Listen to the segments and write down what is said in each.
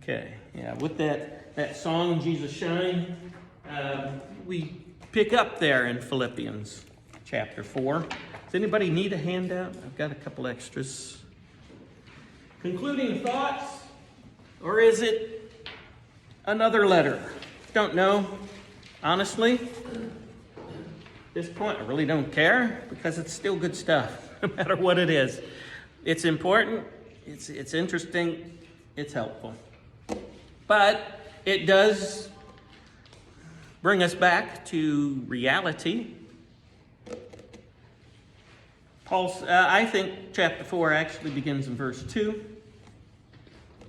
Okay, yeah, with that song, Jesus Shine, we pick up there in Philippians chapter 4. Does anybody need a handout? I've got a couple extras. Concluding thoughts, or is it another letter? Don't know. Honestly, at this point, I really don't care because it's still good stuff, no matter what it is. It's important, it's interesting, it's helpful. But it does bring us back to reality. I think chapter 4 actually begins in verse 2.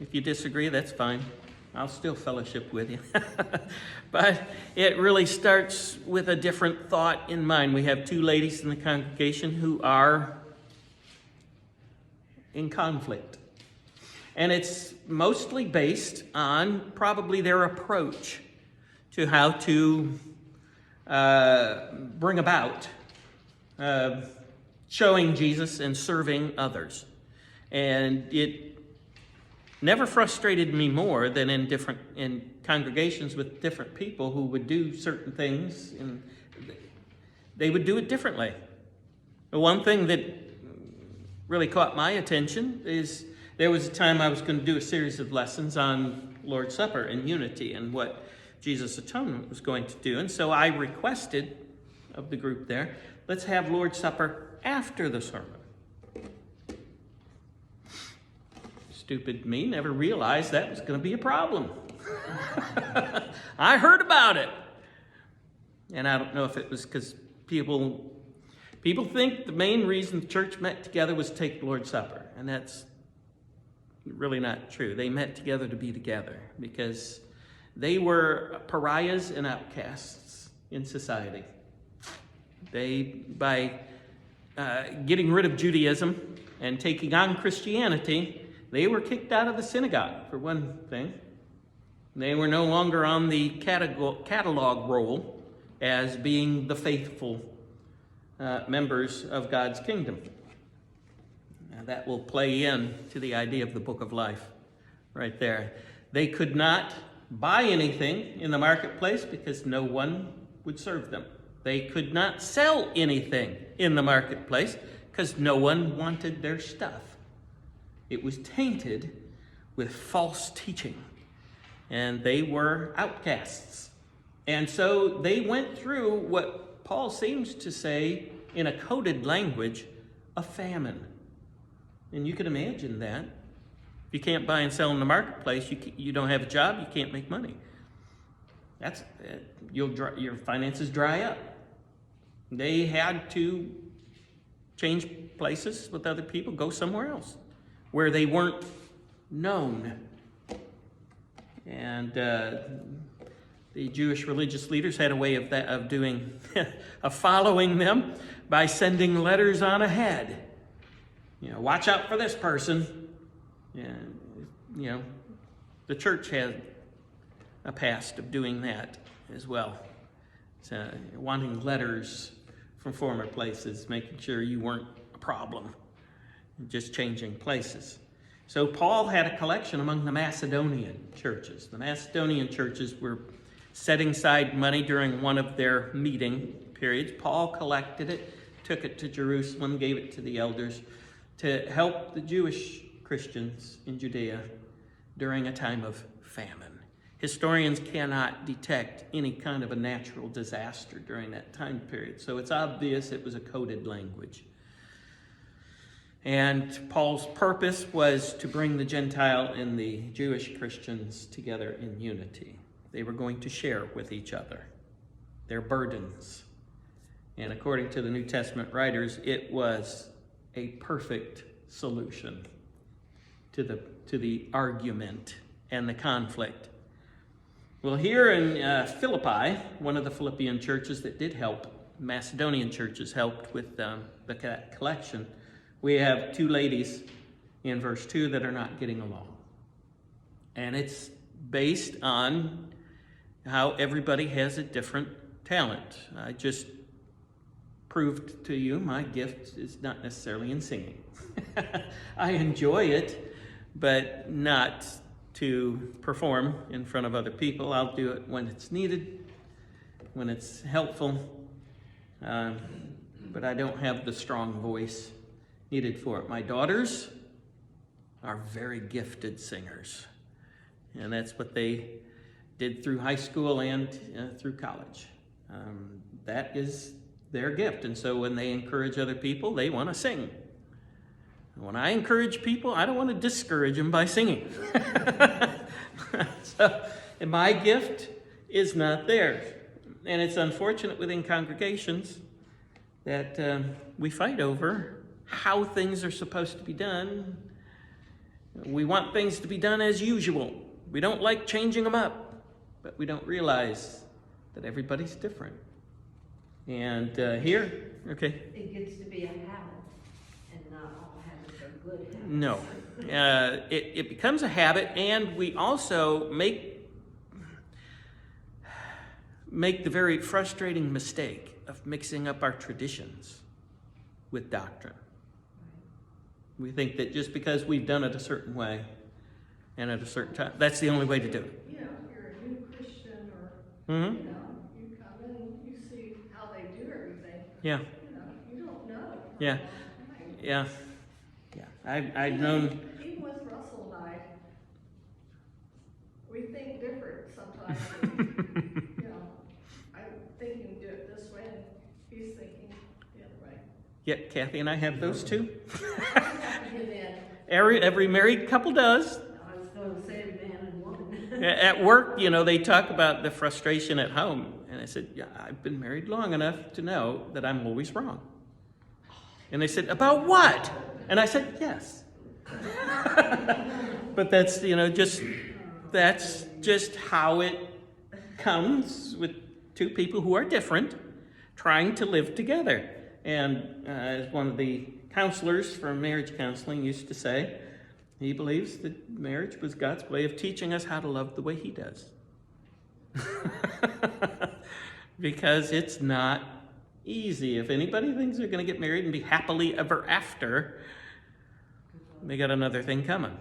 If you disagree, that's fine. I'll still fellowship with you. But it really starts with a different thought in mind. We have two ladies in the congregation who are in conflict. And it's mostly based on probably their approach to how to bring about showing Jesus and serving others. And it never frustrated me more than in congregations with different people who would do certain things, and they would do it differently. The one thing that really caught my attention is there was a time I was going to do a series of lessons on Lord's Supper and unity and what Jesus' atonement was going to do. And so I requested of the group there, let's have Lord's Supper after the sermon. Stupid me never realized that was going to be a problem. I heard about it. And I don't know if it was because people think the main reason the church met together was to take the Lord's Supper. And that's really not true. They met together to be together because they were pariahs and outcasts in society. By getting rid of Judaism and taking on Christianity, they were kicked out of the synagogue, for one thing. They were no longer on the catalog roll as being the faithful members of God's kingdom. Now, that will play in to the idea of the book of life right there. They could not buy anything in the marketplace because no one would serve them. They could not sell anything in the marketplace because no one wanted their stuff. It was tainted with false teaching, and they were outcasts. And so they went through what Paul seems to say in a coded language, a famine. And you can imagine that. If you can't buy and sell in the marketplace, you don't have a job, you can't make money. Your finances dry up. They had to change places with other people, go somewhere else where they weren't known. And the Jewish religious leaders had a way of doing of following them by sending letters on ahead. Watch out for this person. And, the church had a past of doing that as well. So, wanting letters from former places, making sure you weren't a problem, just changing places. So Paul had a collection among the Macedonian churches. The Macedonian churches were setting aside money during one of their meeting periods. Paul collected it, took it to Jerusalem, gave it to the elders to help the Jewish Christians in Judea during a time of famine. Historians cannot detect any kind of a natural disaster during that time period, so it's obvious it was a coded language. And Paul's purpose was to bring the Gentile and the Jewish Christians together in unity. They were going to share with each other their burdens. And according to the New Testament writers, it was a perfect solution to the argument and the conflict. Well, here in Philippi, one of the Philippian churches that did help, Macedonian churches helped with the collection, we have two ladies in verse 2 that are not getting along. And it's based on how everybody has a different talent. I just proved to you my gift is not necessarily in singing. I enjoy it, but not to perform in front of other people. I'll do it when it's needed, when it's helpful, but I don't have the strong voice needed for it. My daughters are very gifted singers, and that's what they did through high school and through college. That is their gift, and so when they encourage other people, they want to sing. When I encourage people, I don't want to discourage them by singing. And my gift is not theirs. And it's unfortunate within congregations that we fight over how things are supposed to be done. We want things to be done as usual. We don't like changing them up, but we don't realize that everybody's different. And here, okay. It gets to be a habit, and not all habits are good habits. No. It becomes a habit, and we also make the very frustrating mistake of mixing up our traditions with doctrine. We think that just because we've done it a certain way and at a certain time, that's the only way to do it. You know, if you're a new Christian or, Mm-hmm. you know, you come in, you see how they do everything. Yeah. You know, you don't know. Yeah. Yeah. Yeah. I've known. Even with Russell and I, we think different sometimes. You know, I'm thinking do it this way, and he's thinking the other way. Yeah, Kathy and I have those too. I have to give in. Every married couple does. I was going to say man and woman. At work, you know, they talk about the frustration at home. And I said, yeah, I've been married long enough to know that I'm always wrong. And they said, about what? And I said, yes. But that's, you know, that's just how it comes with two people who are different trying to live together. And as one of the counselors from marriage counseling used to say, he believes that marriage was God's way of teaching us how to love the way he does. Because it's not easy. If anybody thinks they're going to get married and be happily ever after, they got another thing coming.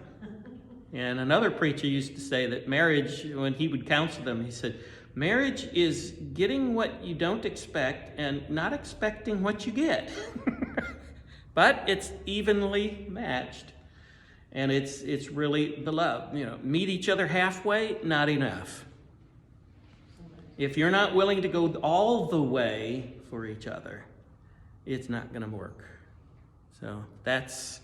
And another preacher used to say that marriage, when he would counsel them, he said, marriage is getting what you don't expect and not expecting what you get. But it's evenly matched. And it's really the love. You know, meet each other halfway, not enough. If you're not willing to go all the way for each other, it's not going to work. So that's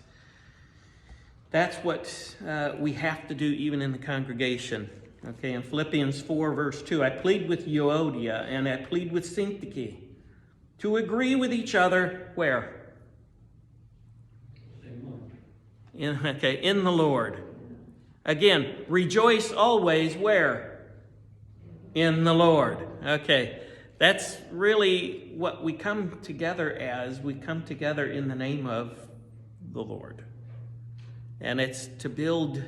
what we have to do even in the congregation. Okay, in Philippians 4, verse 2, I plead with Euodia and I plead with Syntyche to agree with each other, where? In the Lord. Again, rejoice always, where? In the Lord. Okay, that's really what we come together as. We come together in the name of the Lord. And it's to build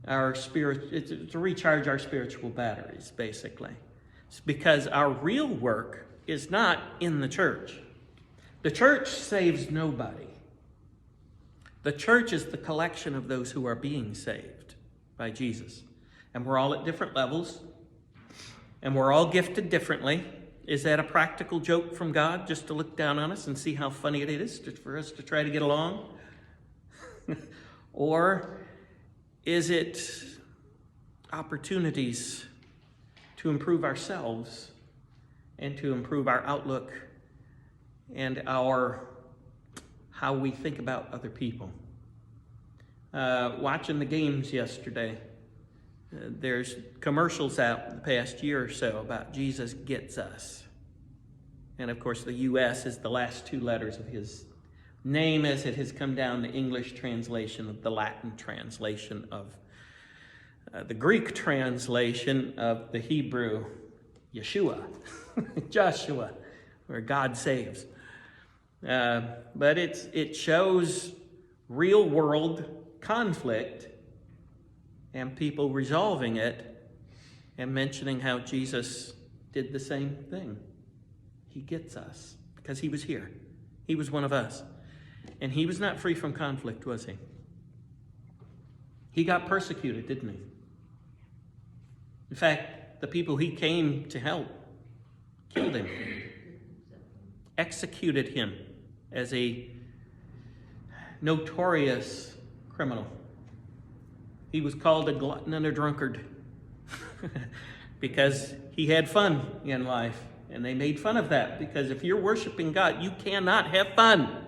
our spirit, it's to recharge our spiritual batteries, basically. It's because our real work is not in the church. The church saves nobody. The church is the collection of those who are being saved by Jesus. And we're all at different levels. And we're all gifted differently. Is that a practical joke from God, just to look down on us and see how funny it is for us to try to get along? Or is it opportunities to improve ourselves and to improve our outlook and how we think about other people? Watching the games yesterday, there's commercials out the past year or so about Jesus gets us. And of course, the U.S. is the last two letters of his name as it has come down, the English translation of the Latin translation of the Greek translation of the Hebrew Yeshua, Joshua, where God saves. But it shows real world conflict and people resolving it and mentioning how Jesus did the same thing. He gets us because he was here. He was one of us. And he was not free from conflict, was he? He got persecuted, didn't he? In fact, the people he came to help killed him, executed him as a notorious criminal. He was called a glutton and a drunkard because he had fun in life. And they made fun of that, because if you're worshiping God, you cannot have fun.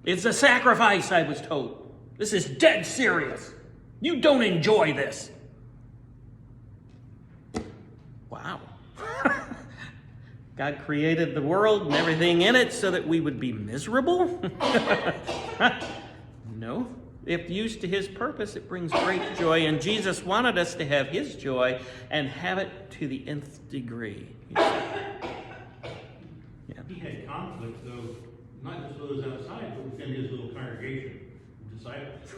It's a sacrifice, I was told. This is dead serious. You don't enjoy this. Wow. God created the world and everything in it so that we would be miserable? No. If used to his purpose, it brings great joy. And Jesus wanted us to have his joy and have it to the nth degree. He had conflict, though, not just those outside, but within his little congregation of disciples.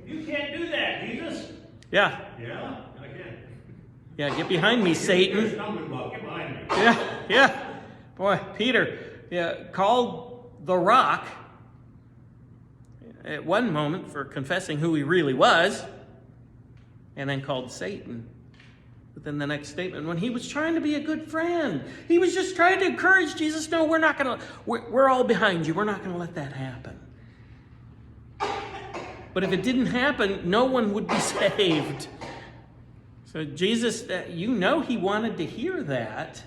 You can't do that, Jesus. Yeah. Yeah, I can. Yeah, get behind me, Satan. Get behind me. Yeah. Boy, Peter called the rock at one moment for confessing who he really was, and then called Satan within the next statement when he was trying to be a good friend. He was just trying to encourage Jesus. No, we're all behind you. We're not going to let that happen. But if it didn't happen, no one would be saved. So Jesus, he wanted to hear that,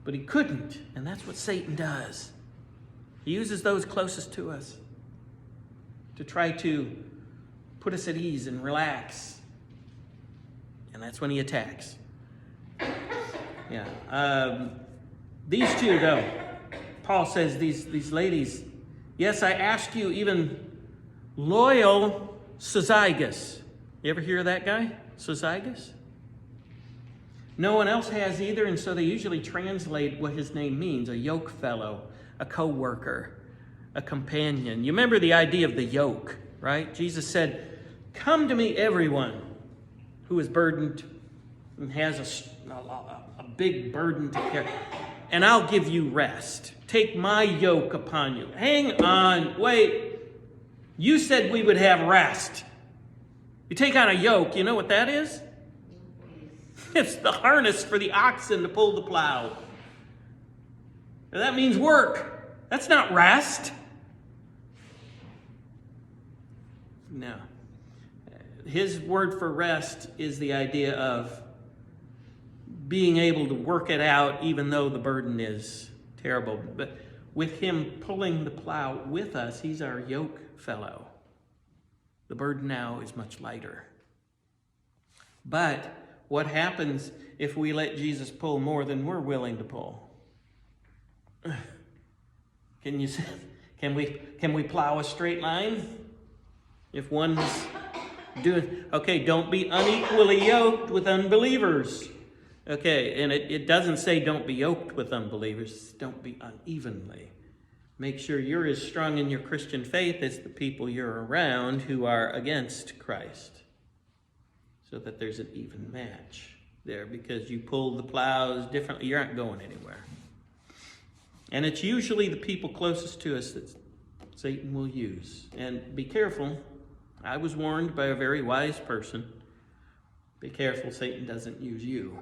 but he couldn't. And that's what Satan does. He uses those closest to us to try to put us at ease and relax. And that's when he attacks. Yeah. These two, though, Paul says, these ladies, yes, I asked you, even loyal Syzygus. You ever hear of that guy? Syzygus? No one else has either, and so they usually translate what his name means: a yoke fellow, a co-worker, a companion. You remember the idea of the yoke, right? Jesus said, "Come to me, everyone who is burdened and has a big burden to carry, and I'll give you rest. Take my yoke upon you." Hang on, wait. You said we would have rest. You take on a yoke, you know what that is? It's the harness for the oxen to pull the plow. And that means work. That's not rest. No. His word for rest is the idea of being able to work it out even though the burden is terrible. But with him pulling the plow with us, he's our yoke fellow. The burden now is much lighter. But what happens if we let Jesus pull more than we're willing to pull? Can we plow a straight line? If one's doing, okay, don't be unequally yoked with unbelievers. Okay, and it doesn't say don't be yoked with unbelievers. Don't be unevenly. Make sure you're as strong in your Christian faith as the people you're around who are against Christ, so that there's an even match there, because you pull the plows differently, you aren't going anywhere. And it's usually the people closest to us that Satan will use. And be careful. I was warned by a very wise person. Be careful Satan doesn't use you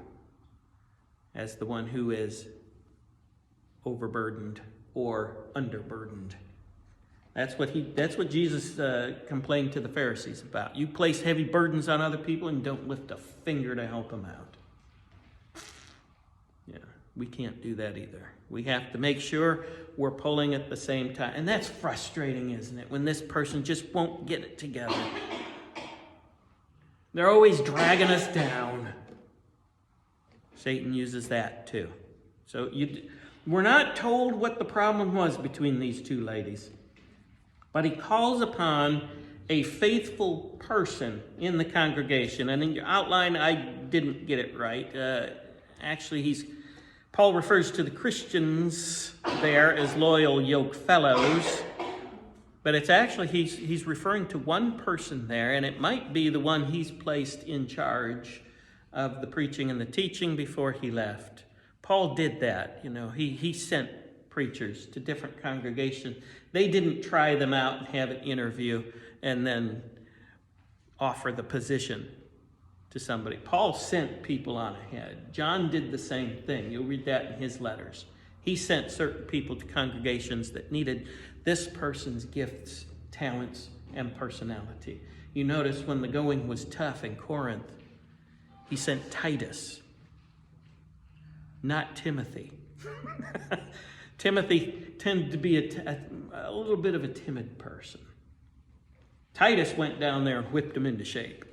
as the one who is overburdened or underburdened. That's what Jesus complained to the Pharisees about. You place heavy burdens on other people and don't lift a finger to help them out. Yeah, we can't do that either. We have to make sure we're pulling at the same time. And that's frustrating, isn't it? When this person just won't get it together. They're always dragging us down. Satan uses that too. So we're not told what the problem was between these two ladies. But he calls upon a faithful person in the congregation. And in your outline, I didn't get it right. Actually, Paul refers to the Christians there as loyal yoke fellows. But it's actually, he's referring to one person there, and it might be the one he's placed in charge of the preaching and the teaching before he left. Paul did that. He sent preachers to different congregations. They didn't try them out and have an interview and then offer the position. to somebody. Paul sent people on ahead. John did the same thing. You'll read that in his letters. He sent certain people to congregations that needed this person's gifts, talents, and personality. You notice when the going was tough in Corinth, he sent Titus, not Timothy. Timothy tended to be a little bit of a timid person. Titus went down there and whipped him into shape,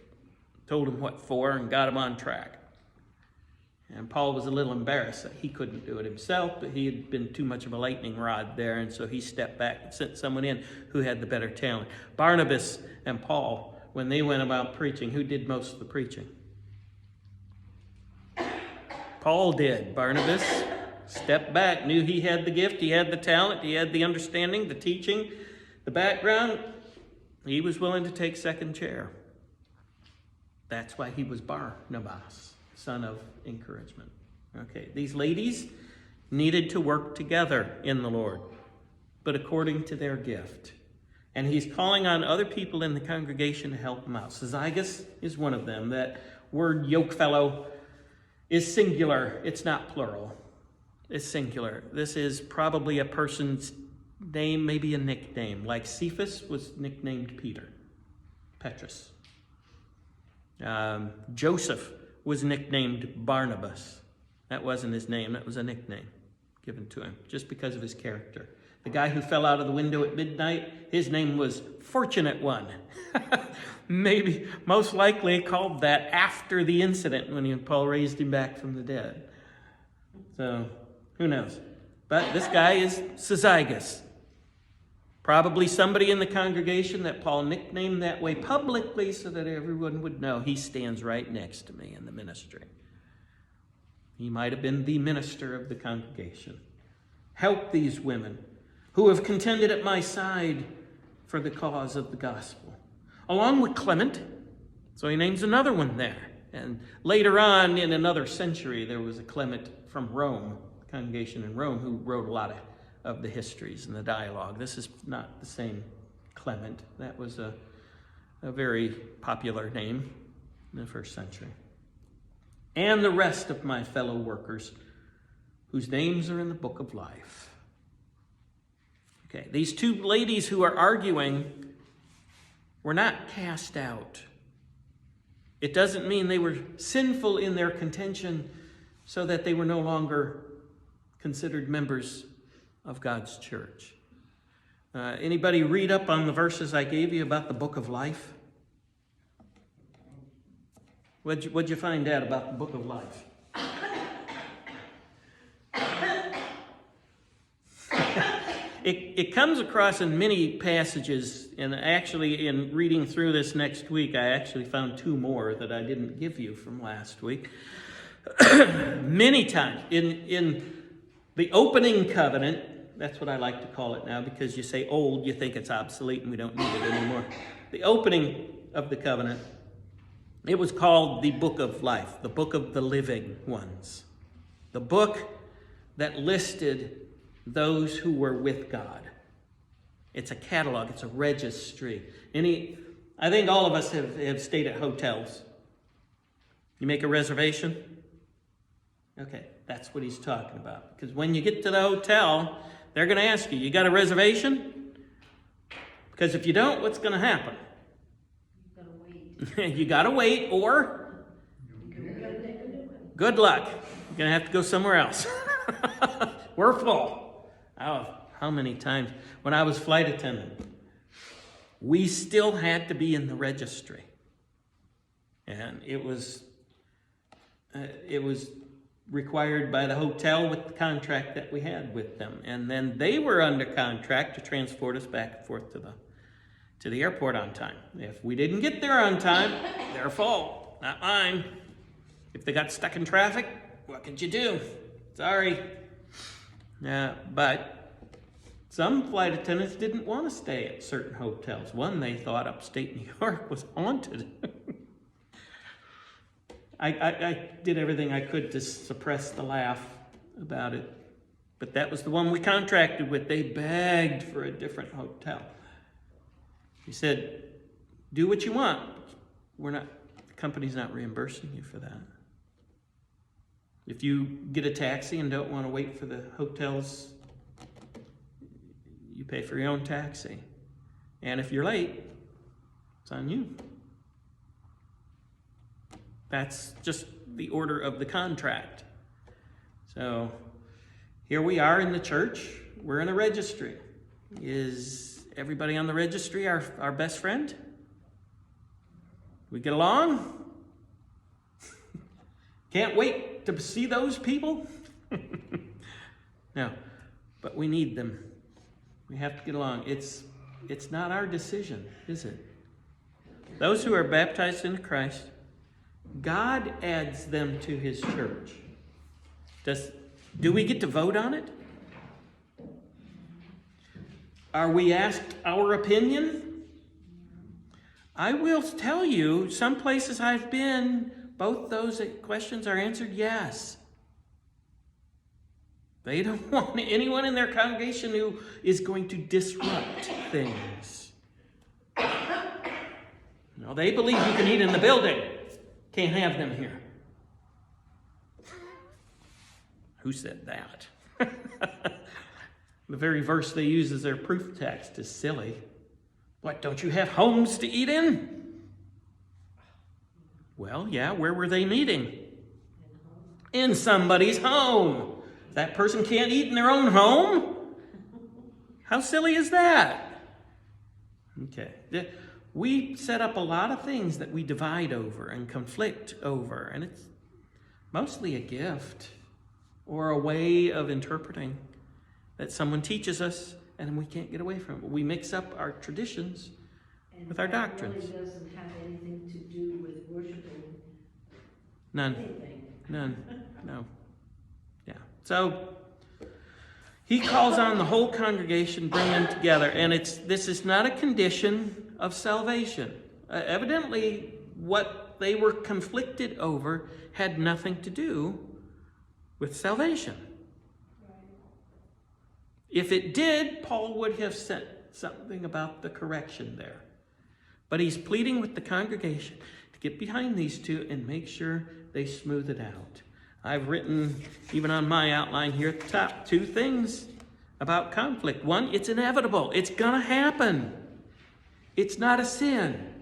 told him what for, and got him on track. And Paul was a little embarrassed that he couldn't do it himself, but he had been too much of a lightning rod there, and so he stepped back and sent someone in who had the better talent. Barnabas and Paul, when they went about preaching, who did most of the preaching? Paul did. Barnabas stepped back, knew he had the gift, he had the talent, he had the understanding, the teaching, the background. He was willing to take second chair. That's why he was Barnabas, son of encouragement. Okay, these ladies needed to work together in the Lord, but according to their gift. And he's calling on other people in the congregation to help them out. Syzygus is one of them. That word yokefellow is singular. It's not plural. It's singular. This is probably a person's name, maybe a nickname. Like Cephas was nicknamed Peter, Petrus. Joseph was nicknamed Barnabas. That wasn't his name. That was a nickname given to him just because of his character. The guy who fell out of the window at midnight, his name was Fortunate One. Maybe, most likely called that after the incident when Paul raised him back from the dead. So, who knows? But this guy is Syzygus. Probably somebody in the congregation that Paul nicknamed that way publicly so that everyone would know he stands right next to me in the ministry. He might have been the minister of the congregation. Help these women who have contended at my side for the cause of the gospel. Along with Clement, so he names another one there. And later on in another century, there was a Clement from Rome, the congregation in Rome, who wrote a lot of the histories and the dialogue. This is not the same Clement. That was a very popular name in the first century. And the rest of my fellow workers whose names are in the book of life. Okay, these two ladies who are arguing were not cast out. It doesn't mean they were sinful in their contention so that they were no longer considered members of God's church. Anybody read up on the verses I gave you about the book of life? What'd you find out about the book of life? It comes across in many passages, and actually in reading through this next week, I actually found two more that I didn't give you from last week. Many times in the opening covenant, that's what I like to call it now, because you say old, you think it's obsolete and we don't need it anymore. The opening of the covenant, it was called the book of life, the book of the living ones. The book that listed those who were with God. It's a catalog, it's a registry. I think all of us have stayed at hotels. You make a reservation? Okay, that's what he's talking about. Because when you get to the hotel, they're going to ask you got a reservation? Because if you don't, what's going to happen? You gotta wait. You got to wait, or good luck. You're going to have to go somewhere else. We're full. Oh, how many times? When I was flight attendant, we still had to be in the registry. And it was required by the hotel with the contract that we had with them. And then they were under contract to transport us back and forth to the airport on time. If we didn't get there on time, their fault, not mine. If they got stuck in traffic, what could you do? Sorry. But some flight attendants didn't want to stay at certain hotels. One, they thought upstate New York was haunted. I did everything I could to suppress the laugh about it. But that was the one we contracted with. They begged for a different hotel. He said, do what you want. company's not reimbursing you for that. If you get a taxi and don't want to wait for the hotels, you pay for your own taxi. And if you're late, it's on you. That's just the order of the contract. So here we are in the church. We're in a registry. Is everybody on the registry our best friend? We get along? Can't wait to see those people? No, but we need them. We have to get along. It's not our decision, is it? Those who are baptized into Christ, God adds them to his church. Do we get to vote on it? Are we asked our opinion? I will tell you, some places I've been, both those questions are answered yes. They don't want anyone in their congregation who is going to disrupt things. No, they believe you can eat in the building. Can't have them here. Who said that? The very verse they use as their proof text is silly. What, don't you have homes to eat in? Well, yeah, where were they meeting? In somebody's home. That person can't eat in their own home? How silly is that? Okay. We set up a lot of things that we divide over and conflict over, and it's mostly a gift or a way of interpreting that someone teaches us and we can't get away from it. We mix up our traditions with our doctrines. And that really doesn't have anything to do with worshiping None. anything. None. No. Yeah. So he calls on the whole congregation, bring them together, and this is not a condition of salvation. Evidently, what they were conflicted over had nothing to do with salvation. If it did, Paul would have said something about the correction there. But he's pleading with the congregation to get behind these two and make sure they smooth it out. I've written, even on my outline here at the top, 2 things about conflict. 1, it's inevitable. It's going to happen. It's not a sin.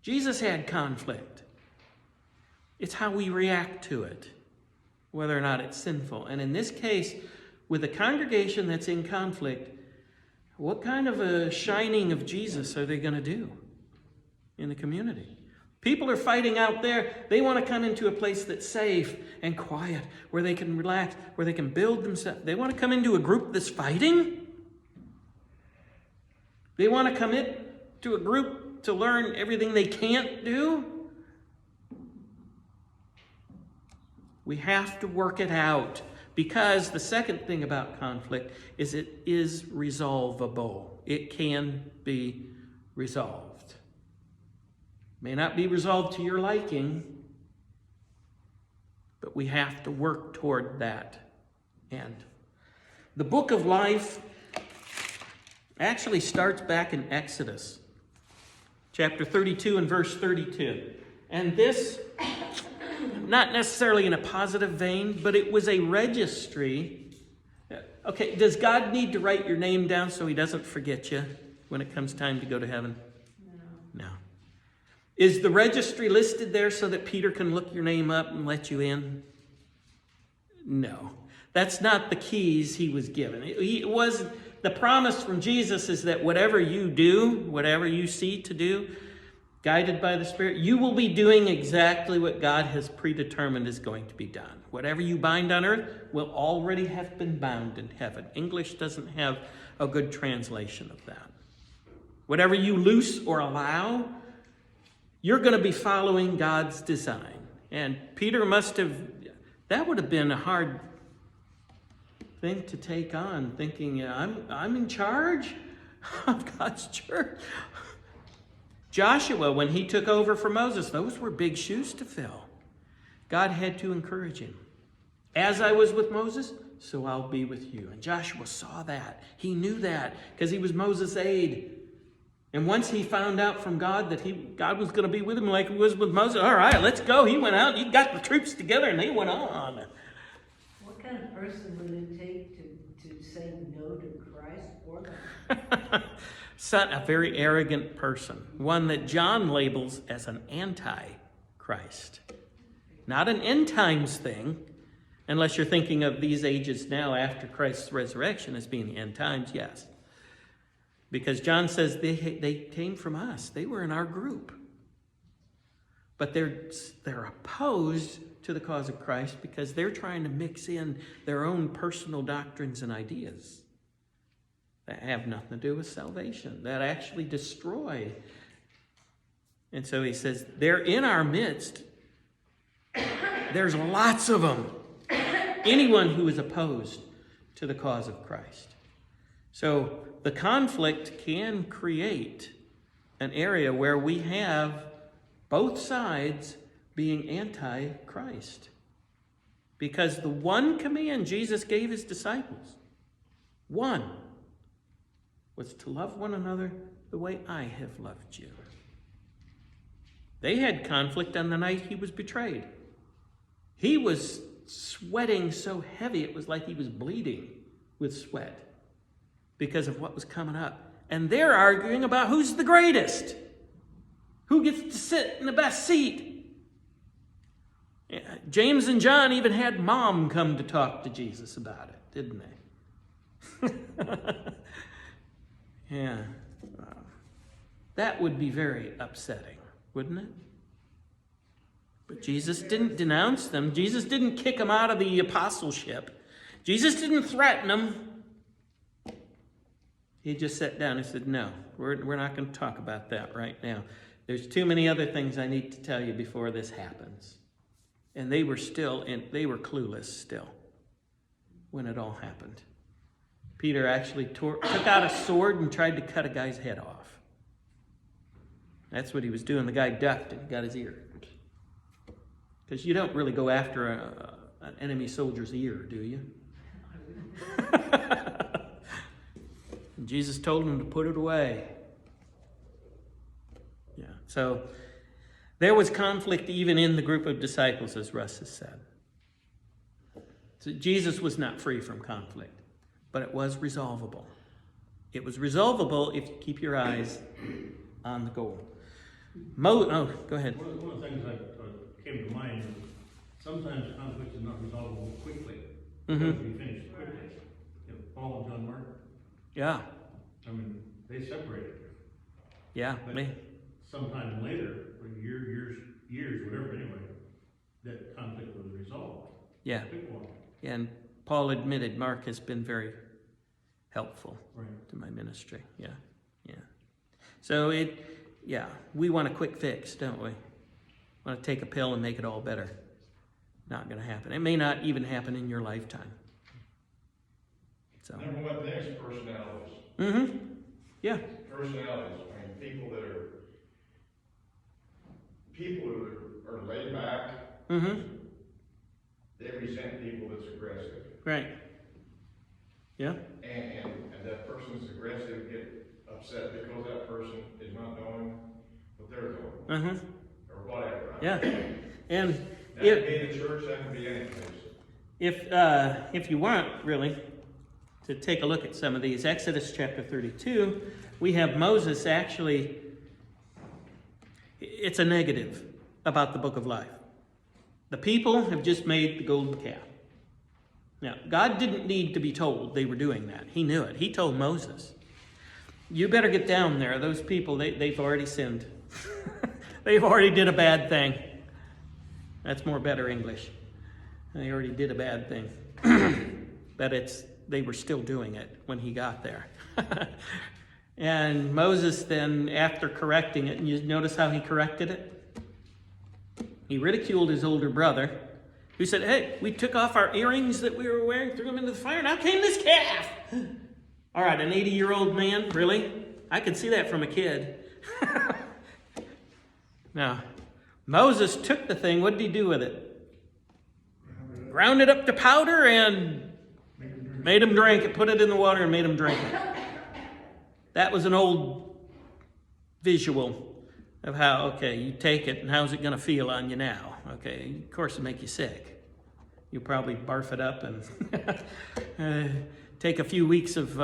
Jesus had conflict. It's how we react to it, whether or not it's sinful. And in this case, with a congregation that's in conflict, what kind of a shining of Jesus are they going to do in the community? People are fighting out there. They want to come into a place that's safe and quiet, where they can relax, where they can build themselves. They want to come into a group that's fighting. They want to come into a group to learn everything they can't do. We have to work it out. Because the second thing about conflict is it is resolvable. It can be resolved. May not be resolved to your liking, but we have to work toward that end. The book of life actually starts back in Exodus, chapter 32 and verse 32. And this, not necessarily in a positive vein, but it was a registry. Okay, does God need to write your name down so he doesn't forget you when it comes time to go to heaven? No. Is the registry listed there so that Peter can look your name up and let you in? No. That's not the keys he was given. The promise from Jesus is that whatever you do, whatever you see to do, guided by the Spirit, you will be doing exactly what God has predetermined is going to be done. Whatever you bind on earth will already have been bound in heaven. English doesn't have a good translation of that. Whatever you loose or allow, you're going to be following God's design. And Peter that would have been a hard thing to take on, thinking, I'm in charge of God's church. Joshua, when he took over for Moses, those were big shoes to fill. God had to encourage him. As I was with Moses, so I'll be with you. And Joshua saw that. He knew that because he was Moses' aide. And once he found out from God that God was going to be with him like he was with Moses, all right, let's go. He went out, he got the troops together, and they went on. What kind of person would it take to say no to Christ or God? A very arrogant person. One that John labels as an anti-Christ. Not an end times thing, unless you're thinking of these ages now after Christ's resurrection as being the end times, yes. Because John says they came from us. They were in our group. But they're opposed to the cause of Christ because they're trying to mix in their own personal doctrines and ideas that have nothing to do with salvation, that actually destroy. And so he says, they're in our midst. There's lots of them. Anyone who is opposed to the cause of Christ. So the conflict can create an area where we have both sides being anti-Christ. Because the one command Jesus gave his disciples, one, was to love one another the way I have loved you. They had conflict on the night he was betrayed. He was sweating so heavy it was like he was bleeding with sweat because of what was coming up. And they're arguing about who's the greatest, who gets to sit in the best seat. James and John even had Mom come to talk to Jesus about it, didn't they? Yeah. That would be very upsetting, wouldn't it? But Jesus didn't denounce them. Jesus didn't kick them out of the apostleship. Jesus didn't threaten them. He just sat down and said, no, we're not going to talk about that right now. There's too many other things I need to tell you before this happens. And they were clueless still when it all happened. Peter actually took out a sword and tried to cut a guy's head off. That's what he was doing. The guy ducked and got his ear. Because you don't really go after an enemy soldier's ear, do you? Jesus told him to put it away. Yeah. So there was conflict even in the group of disciples, as Russ has said. So Jesus was not free from conflict, but it was resolvable. It was resolvable if you keep your eyes on the goal. Go ahead. One of the things that came to mind is sometimes conflict is not resolvable quickly. It Mm-hmm. doesn't be finished quickly. Paul and John Mark. Yeah. I mean, they separated. Yeah. But sometime later, or years, whatever, anyway, that conflict was resolved. Yeah. And Paul admitted Mark has been very helpful to my ministry. Yeah. Yeah. So we want a quick fix, don't we? Want to take a pill and make it all better. Not going to happen. It may not even happen in your lifetime. So. Number one thing is personalities. Mm-hmm. Yeah. Personalities. I mean, people who are laid back. Mm-hmm. They resent people that's aggressive. Right. Yeah. And that person that's aggressive get upset because that person is not doing what they're doing. Uh-huh. Or whatever. Yeah. And that can be the church, that can be any place. if you want, really, to take a look at some of these, Exodus chapter 32, we have Moses actually, it's a negative about the book of life. The people have just made the golden calf. Now, God didn't need to be told they were doing that. He knew it. He told Moses, you better get down there. Those people, they've already sinned. They've already did a bad thing. That's more better English. They already did a bad thing. But they were still doing it when he got there. And Moses then, after correcting it, and you notice how he corrected it? He ridiculed his older brother, who said, hey, we took off our earrings that we were wearing, threw them into the fire, now came this calf. All right, an 80-year-old man, really? I could see that from a kid. Now, Moses took the thing. What did he do with it? Ground it up to powder and made him drink it. Put it in the water and made him drink it. That was an old visual of how, okay, you take it and how's it going to feel on you now? Okay, of course it'll make you sick. You'll probably barf it up and take a few weeks of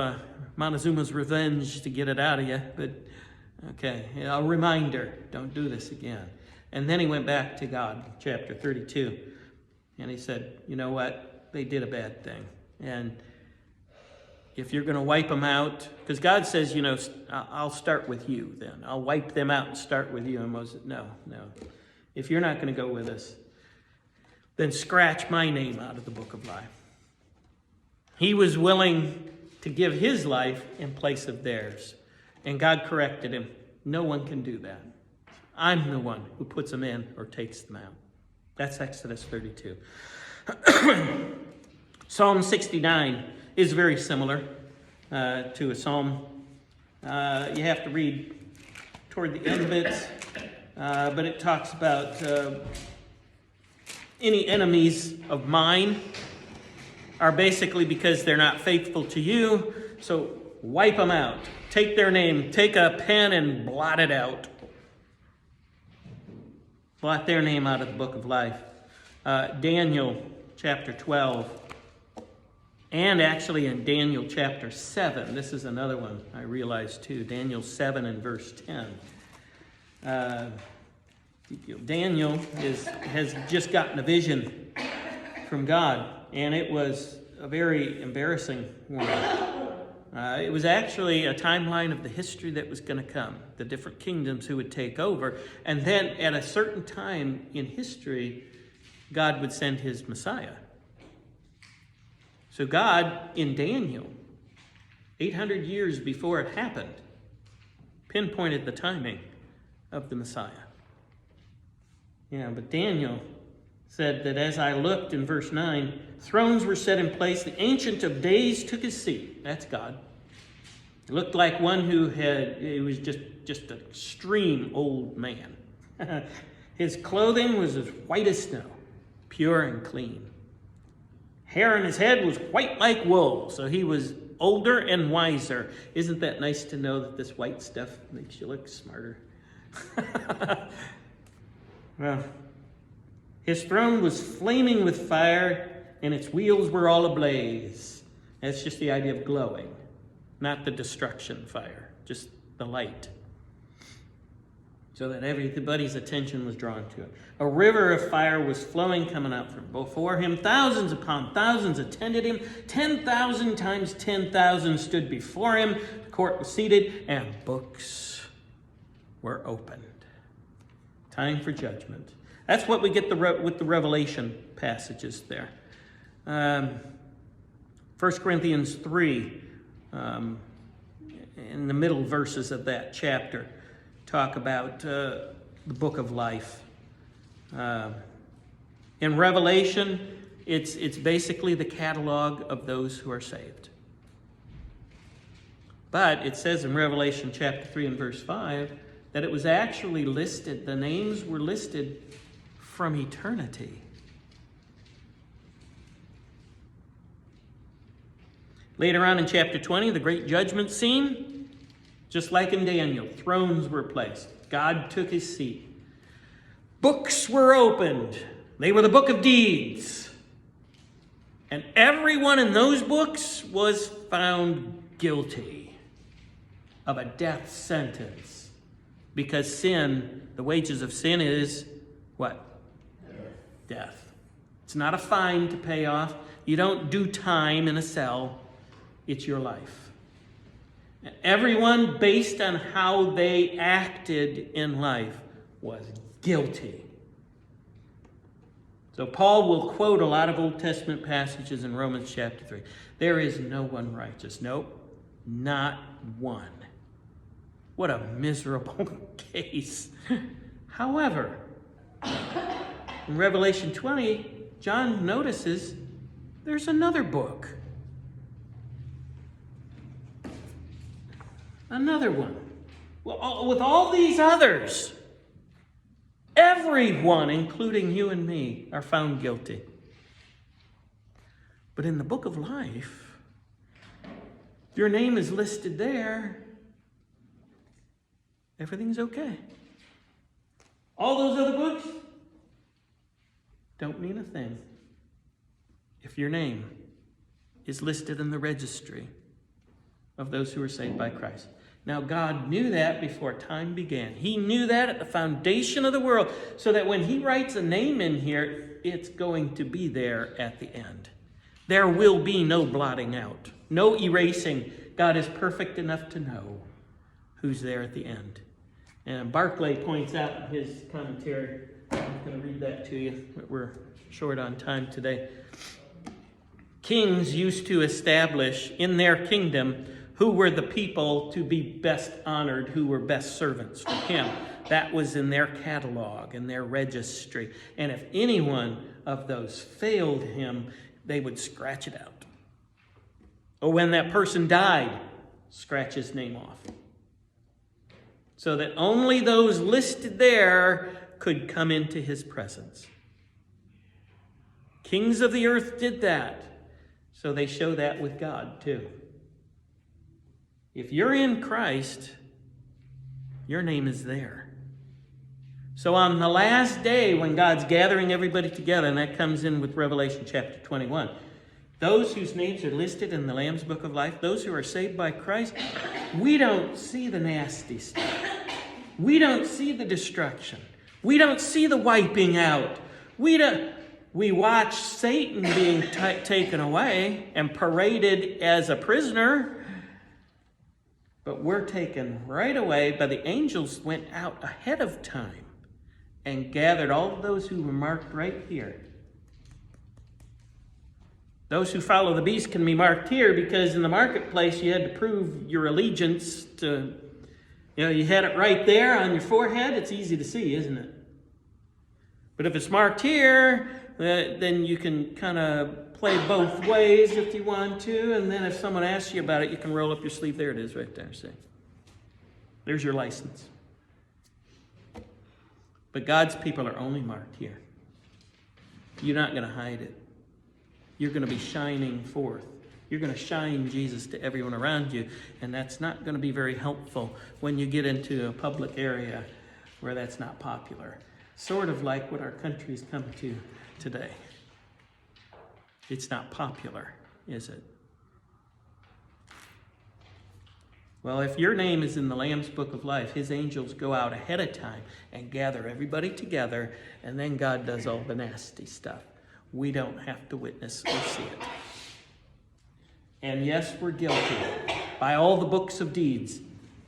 Montezuma's revenge to get it out of you. But, okay, a reminder, don't do this again. And then he went back to God, chapter 32, and he said, you know what? They did a bad thing. And if you're going to wipe them out, because God says, you know, I'll start with you then. I'll wipe them out and start with you. And Moses, no. If you're not going to go with us, then scratch my name out of the book of life. He was willing to give his life in place of theirs. And God corrected him. No one can do that. I'm the one who puts them in or takes them out. That's Exodus 32. Psalm 69 is very similar to a psalm. You have to read toward the end of it, but it talks about any enemies of mine are basically because they're not faithful to you, so wipe them out. Take their name, take a pen and blot it out. Blot their name out of the book of life. Daniel chapter 12. And actually in Daniel chapter 7, this is another one I realized too. Daniel 7 and verse 10. Daniel has just gotten a vision from God, and it was a very embarrassing one. It was actually a timeline of the history that was going to come, the different kingdoms who would take over, and then at a certain time in history, God would send his Messiah. So God, in Daniel, 800 years before it happened, pinpointed the timing of the Messiah. But Daniel said that as I looked in verse 9, thrones were set in place, the Ancient of Days took his seat. That's God. He looked like one he was just an extreme old man. His clothing was as white as snow, pure and clean. Hair on his head was white like wool, so he was older and wiser. Isn't that nice to know that this white stuff makes you look smarter? Well, his throne was flaming with fire, and its wheels were all ablaze. That's just the idea of glowing, not the destruction fire, just the light. So that everybody's attention was drawn to it. A river of fire was flowing, coming out from before him. Thousands upon thousands attended him. 10,000 times 10,000 stood before him. The court was seated, and books were opened. Time for judgment. That's what we get with the Revelation passages there. 1 Corinthians 3, in the middle verses of that chapter, talk about the book of life. In Revelation, it's basically the catalog of those who are saved. But it says in Revelation chapter 3 and verse 5 that it was actually listed, the names were listed from eternity. Later on in chapter 20, the great judgment scene, just like in Daniel, thrones were placed. God took his seat. Books were opened. They were the book of deeds. And everyone in those books was found guilty of a death sentence. Because sin, the wages of sin is what? Death. It's not a fine to pay off. You don't do time in a cell. It's your life. Everyone, based on how they acted in life, was guilty. So Paul will quote a lot of Old Testament passages in Romans chapter 3. There is no one righteous. Nope, not one. What a miserable case. However, in Revelation 20, John notices there's another book. Another one. Well, with all these others, everyone, including you and me, are found guilty. But in the book of life, your name is listed there. everything's okay. All those other books don't mean a thing if your name is listed in the registry of those who are saved by Christ. Now, God knew that before time began. He knew that at the foundation of the world, so that when he writes a name in here, it's going to be there at the end. There will be no blotting out, no erasing. God is perfect enough to know who's there at the end. And Barclay points out in his commentary, I'm going to read that to you, but we're short on time today. Kings used to establish in their kingdom who were the people to be best honored, who were best servants for him. That was in their catalog, in their registry. And if any one of those failed him, they would scratch it out. Or when that person died, scratch his name off. So that only those listed there could come into his presence. Kings of the earth did that. So they show that with God too. If you're in Christ, your name is there. So on the last day when God's gathering everybody together, and that comes in with Revelation chapter 21, those whose names are listed in the Lamb's Book of Life, those who are saved by Christ, we don't see the nasty stuff. We don't see the destruction. We don't see the wiping out. We watch Satan being taken away and paraded as a prisoner. But we're taken right away. But the angels went out ahead of time and gathered all of those who were marked right here. Those who follow the beast can be marked here because in the marketplace you had to prove your allegiance to, you had it right there on your forehead. It's easy to see, isn't it? But if it's marked here, then you can kind of play both ways if you want to. And then if someone asks you about it, you can roll up your sleeve. There it is right there. See? There's your license. But God's people are only marked here. You're not going to hide it. You're going to be shining forth. You're going to shine Jesus to everyone around you. And that's not going to be very helpful when you get into a public area where that's not popular. Sort of like what our country's come to today. It's not popular, is it? Well, if your name is in the Lamb's Book of Life, his angels go out ahead of time and gather everybody together, and then God does all the nasty stuff. We don't have to witness or see it. And yes, we're guilty by all the books of deeds,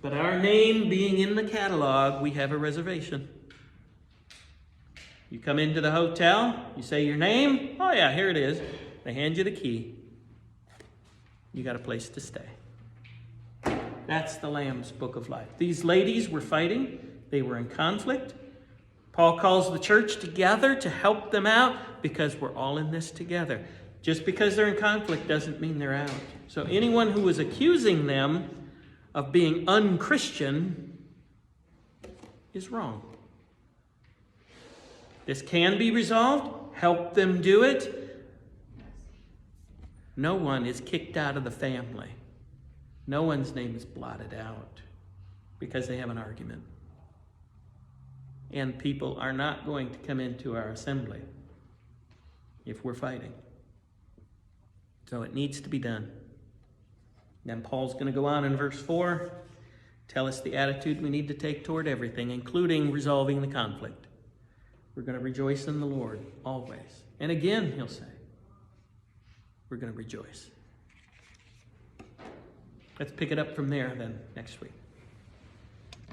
but our name being in the catalog, we have a reservation. You come into the hotel, you say your name, oh yeah, here it is. They hand you the key. You got a place to stay. That's the Lamb's Book of Life. These ladies were fighting. They were in conflict. Paul calls the church together to help them out because we're all in this together. Just because they're in conflict doesn't mean they're out. So anyone who was accusing them of being unchristian is wrong. This can be resolved. Help them do it. No one is kicked out of the family. No one's name is blotted out because they have an argument. And people are not going to come into our assembly if we're fighting. So it needs to be done. Then Paul's going to go on in verse 4, tell us the attitude we need to take toward everything, including resolving the conflict. We're going to rejoice in the Lord always. And again, he'll say, we're going to rejoice. Let's pick it up from there then next week.